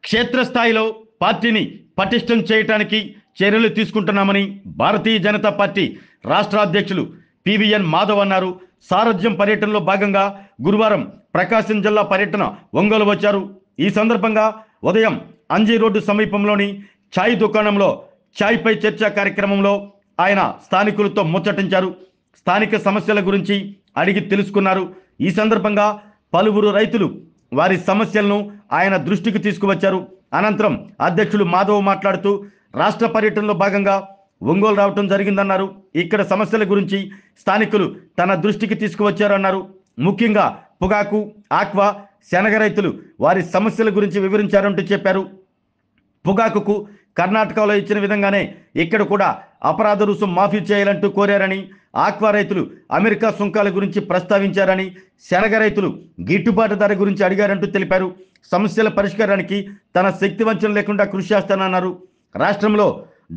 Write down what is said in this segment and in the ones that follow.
క్షేత్రస్థాయిలో పార్టీని పటిష్టం చేయడానికి చర్యలు తీసుకుంటున్నామని భారతీయ జనతా పార్టీ రాష్ట్ర అధ్యక్షులు పివిఎన్ మాధవ్ అన్నారు. సారథ్యం పర్యటనలో భాగంగా గురువారం ప్రకాశం జిల్లా పర్యటన ఒంగోలు వచ్చారు. ఈ సందర్భంగా ఉదయం అంజీ రోడ్డు సమీపంలోని ఛాయ్ దుకాణంలో ఛాయ్ పై చర్చ కార్యక్రమంలో ఆయన స్థానికులతో ముచ్చటించారు. స్థానిక సమస్యల గురించి అడిగి తెలుసుకున్నారు. ఈ సందర్భంగా పలువురు రైతులు వారి సమస్యలను ఆయన దృష్టికి తీసుకువచ్చారు. అనంతరం అధ్యక్షులు మాధవ్ మాట్లాడుతూ రాష్ట్ర పర్యటనలో భాగంగా ఒంగోలు రావటం జరిగిందన్నారు. ఇక్కడ సమస్యల గురించి స్థానికులు తన దృష్టికి తీసుకువచ్చారన్నారు. ముఖ్యంగా పొగాకు, ఆక్వా, శనగ రైతులు వారి సమస్యల గురించి వివరించారంటూ చెప్పారు. పొగాకుకు కర్ణాటకలో ఇచ్చిన విధంగానే ఇక్కడ కూడా అపరాధ రుసుం మాఫీ చేయాలంటూ కోరారని, ఆక్వా రైతులు అమెరికా సుంకాల గురించి ప్రస్తావించారని, శనగ రైతులు గిట్టుబాటు ధర గురించి అడిగారంటూ తెలిపారు. సమస్యల పరిష్కారానికి తన శక్తి వంచన లేకుండా కృషి చేస్తానన్నారు. రాష్ట్రంలో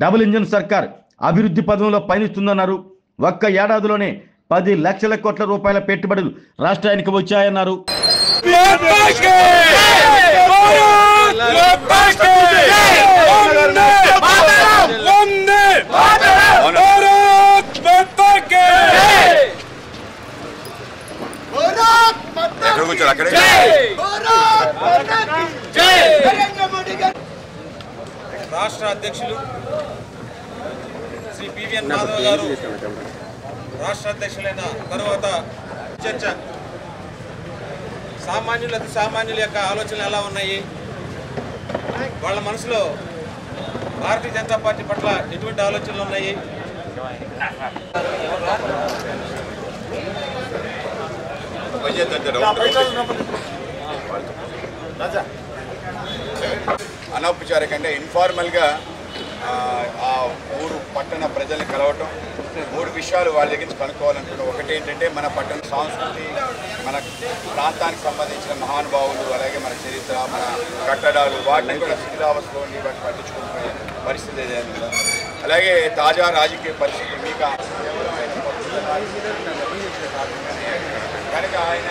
డబుల్ ఇంజిన్ సర్కార్ అభివృద్ధి పదంలో పయనిస్తుందన్నారు. ఒక్క ఏడాదిలోనే 10 లక్షల కోట్ల రూపాయల పెట్టుబడులు రాష్ట్రానికి వచ్చాయన్నారు. రాష్ట్ర అధ్యక్షులు శ్రీ పివిఎన్ మాధవ్ గారు రాష్ట్ర అధ్యక్షులైన తరువాత చర్చ సామాన్యులు అతి సామాన్యుల యొక్క ఆలోచనలు ఎలా ఉన్నాయి, వాళ్ళ మనసులో భారతీయ జనతా పార్టీ పట్ల ఎటువంటి ఆలోచనలు ఉన్నాయి, అనౌపచారికంగా ఇన్ఫార్మల్గా ఆ ఊరు పట్టణ ప్రజల్ని కలవటం, 3 విషయాలు వాళ్ళ దగ్గర నుంచి కనుక్కోవాలనుకుంటున్నాం. ఒకటి ఏంటంటే మన పట్టణ సంస్కృతి, మన ప్రాంతానికి సంబంధించిన మహానుభావులు, అలాగే మన చరిత్ర, మన కట్టడాలు, వాటిని కూడా శిథిలావస్థలో ఉండి వాటిని పట్టించుకునే పరిస్థితి ఏదైనా, అలాగే తాజా రాజకీయ పరిస్థితి మీకు కనుక ఆయన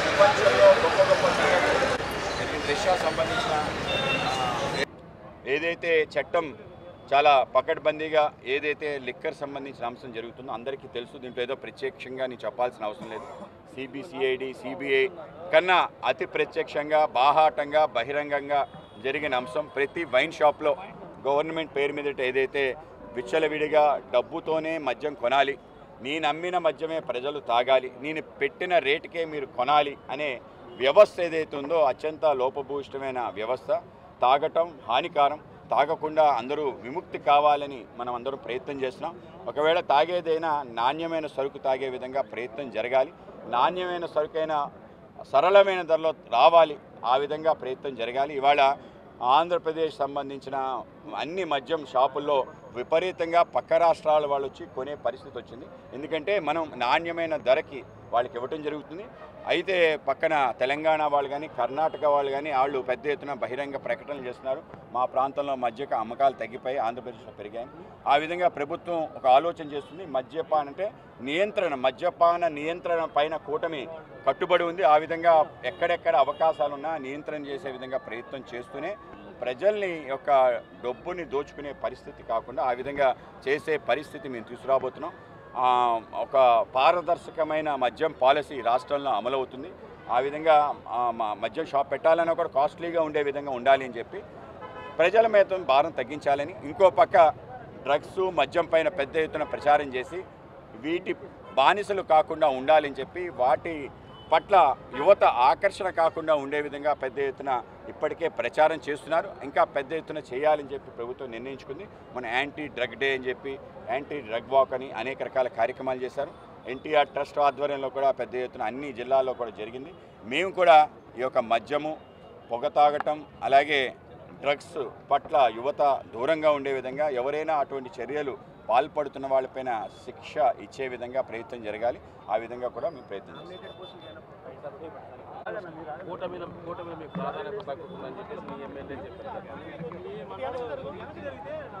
ప్రపంచంలో గొప్ప గొప్ప రష్యా సంబంధించిన ఏదైతే చట్టం చాలా పకడ్బందీగా ఏదైతే లిక్కర్ సంబంధించిన అంశం జరుగుతుందో అందరికీ తెలుసు. దీంట్లో ఏదో ప్రత్యక్షంగా నేను చెప్పాల్సిన అవసరం లేదు. సిబిసిఐడి, సిబిఐ కన్నా అతి ప్రత్యక్షంగా, బాహాటంగా, బహిరంగంగా జరిగిన అంశం. ప్రతి వైన్ షాప్లో గవర్నమెంట్ పేరు మీద ఏదైతే విచ్చలవిడిగా డబ్బుతోనే మద్యం కొనాలి, నేను అమ్మిన మద్యమే ప్రజలు తాగాలి, నేను పెట్టిన రేటుకే మీరు కొనాలి అనే వ్యవస్థ ఏదైతే ఉందో అత్యంత లోపభూయిష్టమైన వ్యవస్థ. తాగటం హానికారం, తాగకుండా అందరూ విముక్తి కావాలని మనం అందరూ ప్రయత్నం చేస్తున్నాం. ఒకవేళ తాగేదైనా నాణ్యమైన సరుకు తాగే విధంగా ప్రయత్నం జరగాలి. నాణ్యమైన సరుకైన సరళమైన ధరలో రావాలి, ఆ విధంగా ప్రయత్నం జరగాలి. ఇవాళ ఆంధ్రప్రదేశ్ సంబంధించిన అన్ని మద్యం షాపుల్లో విపరీతంగా పక్క రాష్ట్రాల వాళ్ళు వచ్చి కొనే పరిస్థితి వచ్చింది. ఎందుకంటే మనం నాణ్యమైన ధరకి వాళ్ళకి ఇవ్వటం జరుగుతుంది. అయితే పక్కన తెలంగాణ వాళ్ళు కానీ, కర్ణాటక వాళ్ళు కానీ వాళ్ళు పెద్ద ఎత్తున బహిరంగ ప్రకటనలు చేస్తున్నారు. మా ప్రాంతంలో మద్యక అమ్మకాలు తగ్గిపోయి ఆంధ్రప్రదేశ్లో పెరిగాయి. ఆ విధంగా ప్రభుత్వం ఒక ఆలోచన చేస్తుంది. మద్యపాన అంటే నియంత్రణ, మద్యపాన నియంత్రణ పైన కూటమి కట్టుబడి ఉంది. ఆ విధంగా ఎక్కడెక్కడ అవకాశాలున్నా నియంత్రణ చేసే విధంగా ప్రయత్నం చేస్తూనే ప్రజల్ని యొక్క డబ్బుని దోచుకునే పరిస్థితి కాకుండా ఆ విధంగా చేసే పరిస్థితి మేము తీసుకురాబోతున్నాం. ఒక పారదర్శకమైన మద్యం పాలసీ రాష్ట్రంలో అమలవుతుంది. ఆ విధంగా మద్యం షాప్ పెట్టాలని కూడా కాస్ట్లీగా ఉండే విధంగా ఉండాలి అని చెప్పి ప్రజల మీద భారం తగ్గించాలని, ఇంకో పక్క డ్రగ్స్ మద్యం పైన పెద్ద ఎత్తున ప్రచారం చేసి వీటి బానిసలు కాకుండా ఉండాలని చెప్పి వాటి పట్ల యువత ఆకర్షణ కాకుండా ఉండే విధంగా పెద్ద ఎత్తున ఇప్పటికే ప్రచారం చేస్తున్నారు. ఇంకా పెద్ద ఎత్తున చేయాలని చెప్పి ప్రభుత్వం నిర్ణయించుకుంది. మన యాంటీ డ్రగ్ డే అని చెప్పి, యాంటీ డ్రగ్ వాక్ అని అనేక రకాల కార్యక్రమాలు చేశారు. ఎన్టీఆర్ ట్రస్ట్ ఆధ్వర్యంలో కూడా పెద్ద ఎత్తున అన్ని జిల్లాల్లో కూడా జరిగింది. మేము కూడా ఈ యొక్క మద్యము, పొగ తాగటం, అలాగే డ్రగ్స్ పట్ల యువత దూరంగా ఉండే విధంగా ఎవరైనా అటువంటి చర్యలు పాల్పడుతున్న వాళ్ళపైన శిక్ష ఇచ్చే విధంగా ప్రయత్నం జరగాలి. ఆ విధంగా కూడా మేము ప్రయత్నం చేస్తాం.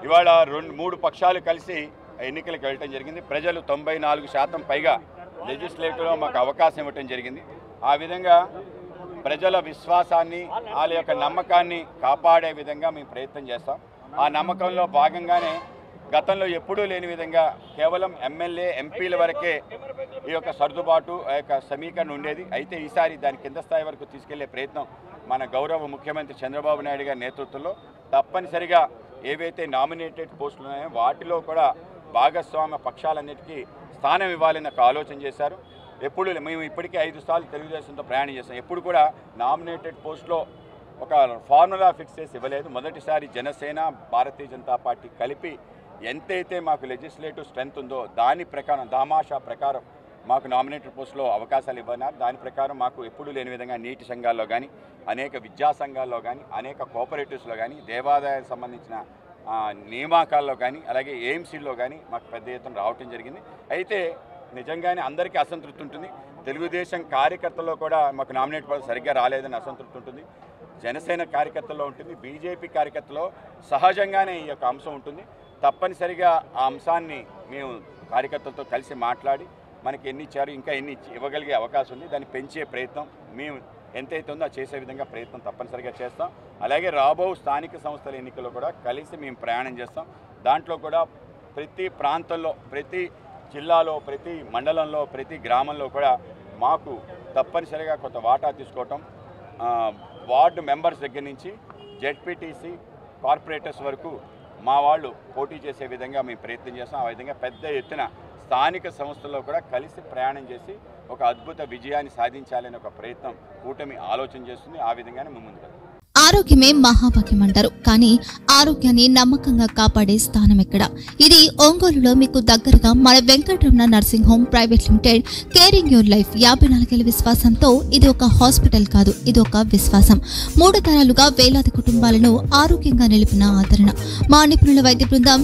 ఇవాళ 2-3 పక్షాలు కలిసి ఎన్నికలకు వెళ్ళటం జరిగింది. ప్రజలు 94% పైగా లెజిస్లేటివ్లో మాకు అవకాశం ఇవ్వటం జరిగింది. ఆ విధంగా ప్రజల విశ్వాసాన్ని వాళ్ళ యొక్క నమ్మకాన్ని కాపాడే విధంగా మేము ప్రయత్నం చేస్తాం. ఆ నమ్మకంలో భాగంగానే గతంలో ఎప్పుడూ లేని విధంగా కేవలం ఎమ్మెల్యే ఎంపీల వరకే ఈ యొక్క సర్దుబాటు ఆ యొక్క సమీకరణ ఉండేది. అయితే ఈసారి దాని కింద స్థాయి వరకు తీసుకెళ్లే ప్రయత్నం మన గౌరవ ముఖ్యమంత్రి చంద్రబాబు నాయుడు గారి నేతృత్వంలో తప్పనిసరిగా ఏవైతే నామినేటెడ్ పోస్టులు ఉన్నాయో వాటిలో కూడా భాగస్వామ్య పక్షాలన్నిటికీ స్థానం ఇవ్వాలని ఒక ఆలోచన చేశారు. ఎప్పుడు మేము ఇప్పటికే 5 సార్లు తెలుగుదేశంతో ప్రయాణం చేస్తాం. ఎప్పుడు కూడా నామినేటెడ్ పోస్టులో ఒక ఫార్ములా ఫిక్స్ చేసి ఇవ్వలేదు. మొదటిసారి జనసేన భారతీయ జనతా పార్టీ కలిపి ఎంతైతే మాకు లెజిస్లేటివ్ స్ట్రెంత్ ఉందో దాని ప్రకారం దామాషా ప్రకారం మాకు నామినేటెడ్ పోస్టులో అవకాశాలు ఇవ్వన్నారు. దాని ప్రకారం మాకు ఎప్పుడూ లేని విధంగా నీటి సంఘాల్లో కానీ, అనేక విద్యా సంఘాల్లో కానీ, అనేక కోఆపరేటివ్స్లో కానీ, దేవాదాయానికి సంబంధించిన నియామకాల్లో కానీ, అలాగే ఏఎంసీల్లో కానీ మాకు పెద్ద ఎత్తున రావటం జరిగింది. అయితే నిజంగానే అందరికీ అసంతృప్తి ఉంటుంది. తెలుగుదేశం కార్యకర్తల్లో కూడా మాకు నామినేట్ పోస్ట్ సరిగ్గా రాలేదని అసంతృప్తి ఉంటుంది. జనసేన కార్యకర్తల్లో ఉంటుంది. బీజేపీ కార్యకర్తలో సహజంగానే ఈ యొక్క అంశం ఉంటుంది. తప్పనిసరిగా ఆ అంశాన్ని మేము కార్యకర్తలతో కలిసి మాట్లాడి మనకి ఎన్ని ఇచ్చారు, ఇంకా ఎన్ని ఇవ్వగలిగే అవకాశం ఉంది, దాన్ని పెంచే ప్రయత్నం మేము ఎంతైతే ఉందో చేసే విధంగా ప్రయత్నం తప్పనిసరిగా చేస్తాం. అలాగే రాబో స్థానిక సంస్థల ఎన్నికల్లో కూడా కలిసి మేము ప్రయాణం చేస్తాం. దాంట్లో కూడా ప్రతి ప్రాంతంలో, ప్రతి జిల్లాలో, ప్రతి మండలంలో, ప్రతి గ్రామంలో కూడా మాకు తప్పనిసరిగా కొంత వాటా తీసుకోవటం, వార్డు మెంబర్స్ దగ్గర నుంచి జెడ్పీటీసీ కార్పొరేటర్స్ వరకు మా వాళ్ళు పోటీ చేసే విధంగా మేము ప్రయత్నం చేస్తాం. ఆ విధంగా పెద్ద ఎత్తున స్థానిక సంస్థల్లో కూడా కలిసి ప్రయాణం చేసి ఒక అద్భుత విజయాన్ని సాధించాలని ఒక ప్రయత్నం కూటమి ఆలోచన చేస్తుంది. ఆ విధంగానే మేము ముందుకు వెళ్తాం. ఆరోగ్యమే మహాభాగ్యం అంటారు. కానీ ఆరోగ్యాన్ని నమ్మకంగా కాపాడే స్థానం ఎక్కడ? ఇది ఒంగోలులో మీకు దగ్గరగా మన Venkataramana nursing home private limited. Caring your life 54 ఏళ్ల విశ్వాసంతో ఇది ఒక హాస్పిటల్ కాదు, ఇది ఒక విశ్వాసం. 3 తరాలుగా వేలాది కుటుంబాలను ఆరోగ్యంగా నిలిపిన ఆదరణ. మా నిపుణుల వైద్య బృందం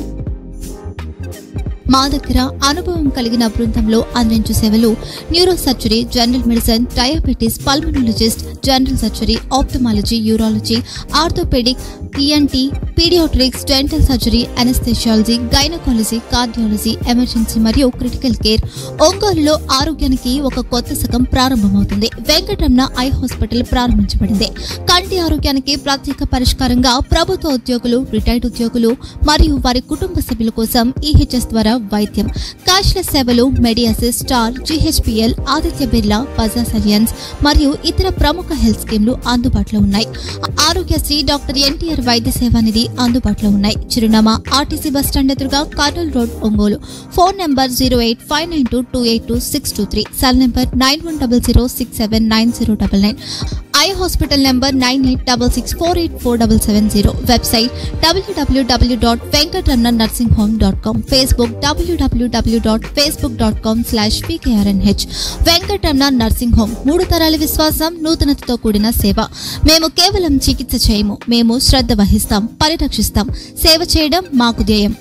మా దగ్గర అనుభవం కలిగిన బృందంలో అందించే సేవలు neuro surgery, general medicine, diabetes, pulmonologist, general surgery, ophthalmology, urology, orthopaedic, ENT, paediatrics, dental surgery, anaesthesiology, gynaecology, cardiology, emergency మరియు క్రిటికల్ కేర్. ఒంగోలులో ఆరోగ్యానికి ఒక కొత్త శకం ప్రారంభమవుతుంది. వెంకటరమణ ఐ హాస్పిటల్ ప్రారంభించబడింది. కంటి ఆరోగ్యానికి ప్రత్యేక పరిష్కారంగా ప్రభుత్వ ఉద్యోగులు, రిటైర్డ్ ఉద్యోగులు మరియు వారి కుటుంబ సభ్యుల కోసం ఈహెచ్ఎస్ ద్వారా వైద్యం. క్యాష్లెస్ సేవలు మెడియాసిస్, స్టార్, జీహెచ్పీఎల్, ఆదిత్య బిర్లా, బజాజ్ అలియన్స్ మరియు ఇతర ప్రముఖ హెల్త్ స్కీమ్లు అందుబాటులో ఉన్నాయి. ఆరోగ్యశ్రీ, డాక్టర్ ఎన్టీఆర్ వైద్య సేవా నిధి అందుబాటులో ఉన్నాయి. చిరునామా ఆర్టీసీ బస్టాండ్ ఎదురుగా, Kurnool road, Ongole. Phone number 08592282623. Cell number 9100679099. Eye hospital number 9866484770. Website www.venkatramananursinghome.com. Facebook www.facebook.com/pkrnh. Venkataramana nursing home 3 తరాల విశ్వాసం, నూతనతతో కూడిన సేవ. మేము కేవలం చికిత్స చేయము, మేము శ్రద్ధ వహిస్తాం, పరిరక్షిస్తాం. సేవ చేయడం మాకు ధ్యేయం.